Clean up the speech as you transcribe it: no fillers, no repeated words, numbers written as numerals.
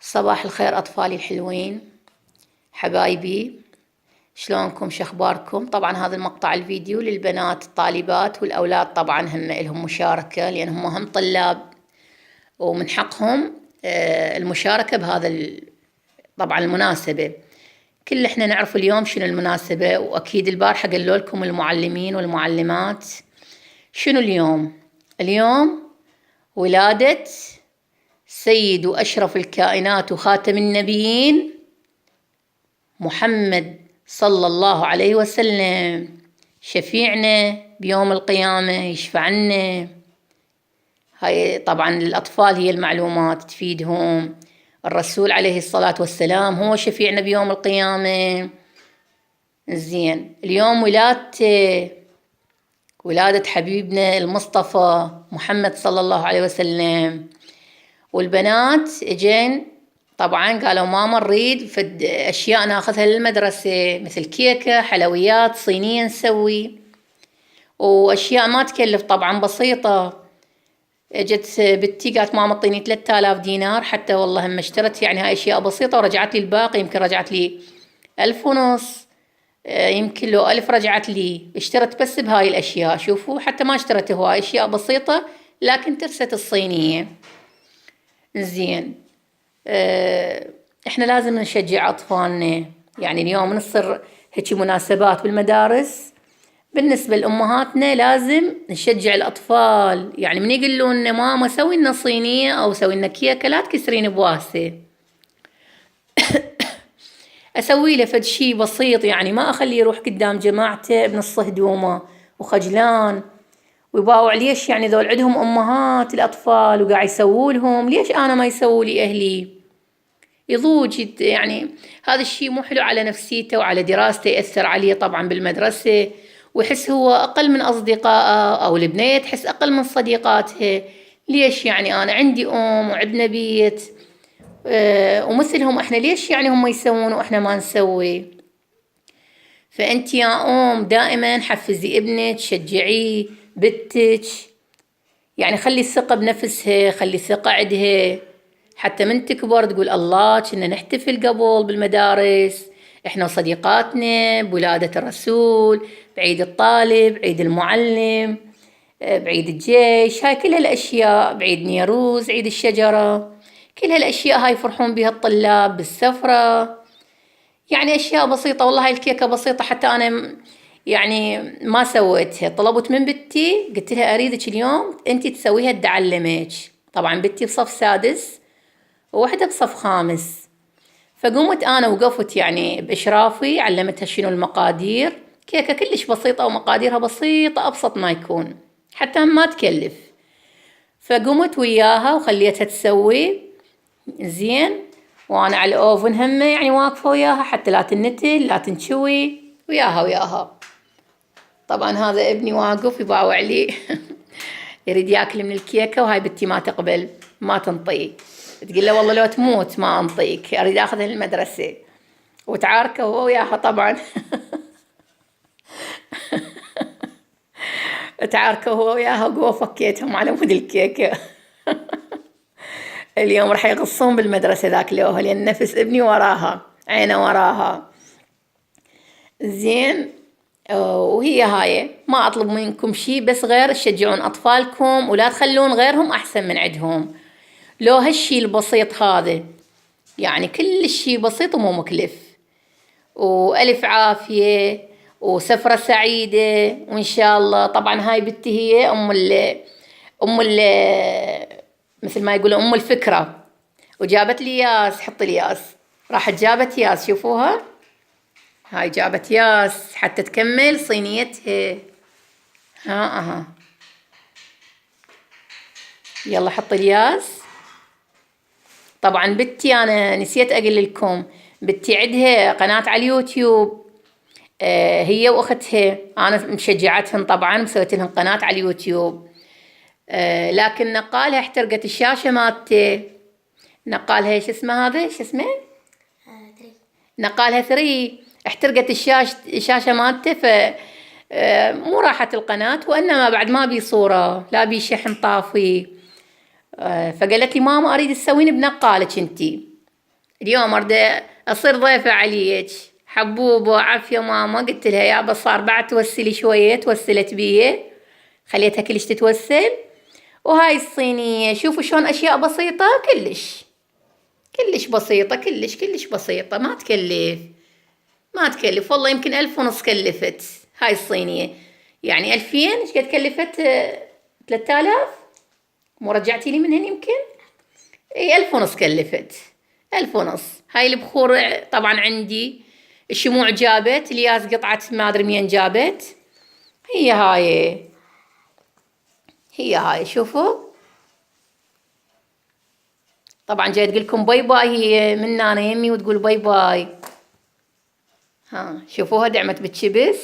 صباح الخير أطفالي الحلوين حبايبي، شلونكم شخباركم؟ طبعا هذا المقطع الفيديو للبنات الطالبات والأولاد، طبعا هم لهم مشاركة لأنهم هم طلاب ومن حقهم المشاركة بهذا طبعا المناسبة. كل احنا نعرف اليوم شنو المناسبة، وأكيد البارحة قالوا لكم المعلمين والمعلمات شنو اليوم ولادة سيد وأشرف الكائنات وخاتم النبيين محمد صلى الله عليه وسلم، شفيعنا بيوم القيامة، يشفعنا. هاي طبعا للأطفال هي المعلومات تفيدهم. الرسول عليه الصلاة والسلام هو شفيعنا بيوم القيامة. زين، اليوم ولادة حبيبنا المصطفى محمد صلى الله عليه وسلم. والبنات اجين طبعا قالوا ماما نريد فد اشياء ناخذها للمدرسة، مثل كيكة، حلويات، صينية نسوي، واشياء ما تكلف طبعا بسيطة. اجت بنتي قالت ماما اعطيني 3000 دينار، حتى والله هم اشترت يعني هاي اشياء بسيطة ورجعت لي الباقي، يمكن رجعت لي 1500، يمكن لو 1000 رجعت لي. اشترت بس بهاي الاشياء، شوفوا حتى ما اشترت هواي اشياء بسيطة، لكن ترست الصينية. زين، احنا لازم نشجع اطفالنا، يعني اليوم نصير هيك مناسبات بالمدارس. بالنسبة لأمهاتنا لازم نشجع الأطفال، يعني من يقولون لنا ماما سوي لنا صينية أو سوي لنا كيكة لا تكسرين بواسة، أسوي له فد شي بسيط، يعني ما أخليه يروح قدام جماعته بنص هدومه وخجلان ويباوع. ليش يعني ذول عندهم أمهات الأطفال وقاعد يسووا لهم، ليش أنا ما يسووا لي أهلي؟ يضوج يعني هذا الشيء مو حلو على نفسيته وعلى دراسته، يأثر عليه طبعا بالمدرسة، ويحس هو أقل من أصدقائه، أو البنية تحس أقل من صديقاتها. ليش يعني أنا عندي أم وعندنا بيت ومثلهم إحنا، ليش يعني هم يسوون وإحنا ما نسوي؟ فأنت يا أم دائما حفزي ابنك، شجعيه بنتك، يعني خلي الثقة بنفسها، خلي الثقة عندها، حتى من تكبر تقول الله كنا نحتفل قبل بالمدارس احنا وصديقاتنا بولادة الرسول، بعيد الطالب، عيد المعلم، بعيد الجيش، هاي كل هالاشياء، بعيد نيروز، عيد الشجرة، كل هالاشياء هاي يفرحون بها الطلاب بالسفرة. يعني اشياء بسيطة. والله هاي الكيكة بسيطة، حتى انا يعني ما سويتها، طلبت من بنتي قلت لها اريدك اليوم انتي تسويها تدعلمك. طبعا بنتي بصف سادس وواحدة بصف خامس، فقمت أنا وقفت يعني بإشرافي علمتها شنو المقادير. كيكة كلش بسيطة ومقاديرها بسيطة أبسط ما يكون، حتى ما تكلف. فقمت وياها وخليتها تسوي. زين، وأنا على الأوفن همه يعني واقفة وياها حتى لا تنتل لا تنشوي، وياها. طبعا هذا ابني واقف يباوع لي يريد ياكل من الكيكة، وهاي بنتي ما تقبل، ما تنطي، تقول له والله لو تموت ما انطيك، اريد اخذها للمدرسة، وتعاركه هو وياها طبعا تعاركه هو وياها وقوة فكيتهم على مود الكيكة اليوم راح يغصون بالمدرسة ذاكلوها، لأن نفس ابني وراها، عينه وراها. زين، وهي هاي ما أطلب منكم شي بس غير تشجعون أطفالكم ولا تخلون غيرهم أحسن من عندهم. لو هالشي البسيط هذا، يعني كل شي بسيط ومو مكلف، وألف عافية وسفرة سعيدة، وإن شاء الله. طبعا هاي بنتي هي أم مثل ما يقولون أم الفكرة، وجابت لي ياس، حط لي ياس، راحت جابت ياس، شوفوها هاي جابت ياس حتى تكمل صينيتها. ها يلا حط الياس. طبعا بنتي أنا نسيت أقول لكم، بنتي عندها قناة على اليوتيوب، هي وأختها، أنا مشجعتهن طبعا مسويت لهم قناة على اليوتيوب، لكن نقالها احترقت الشاشة مالته. نقالها ايش اسمه هذا، ايش اسمه؟ نقالها 3 احترقت الشاشة مالته، ف مو راحت القناة، وإنما بعد ما بي صورة لا بي شحن طافي. فقالت لي ماما أريد تسوين بنقالك انتي. اليوم أريد أصير ضيفة عليك. حبوبة عافية ماما، قلت لها يابا صار بعد توسلي شوية، توسلت بيه، خليتها كلش تتوسل. وهاي الصينية شوفوا شلون أشياء بسيطة، كلش بسيطة، كلش بسيطة، ما تكلف والله. يمكن 1500 كلفت هاي الصينية، يعني 2000 ايش قد كلفت؟ 3000. مو رجعتي لي منهن يمكن؟ اي 1500 كلفت، 1500. هاي البخور طبعا عندي. الشموع جابت الياس قطعة ما ادري مين جابت. هي هاي، شوفوا. طبعا جاي تقول لكم باي باي، هي من انا يمي وتقول باي باي. ها شوفوها دعمت بالشبس.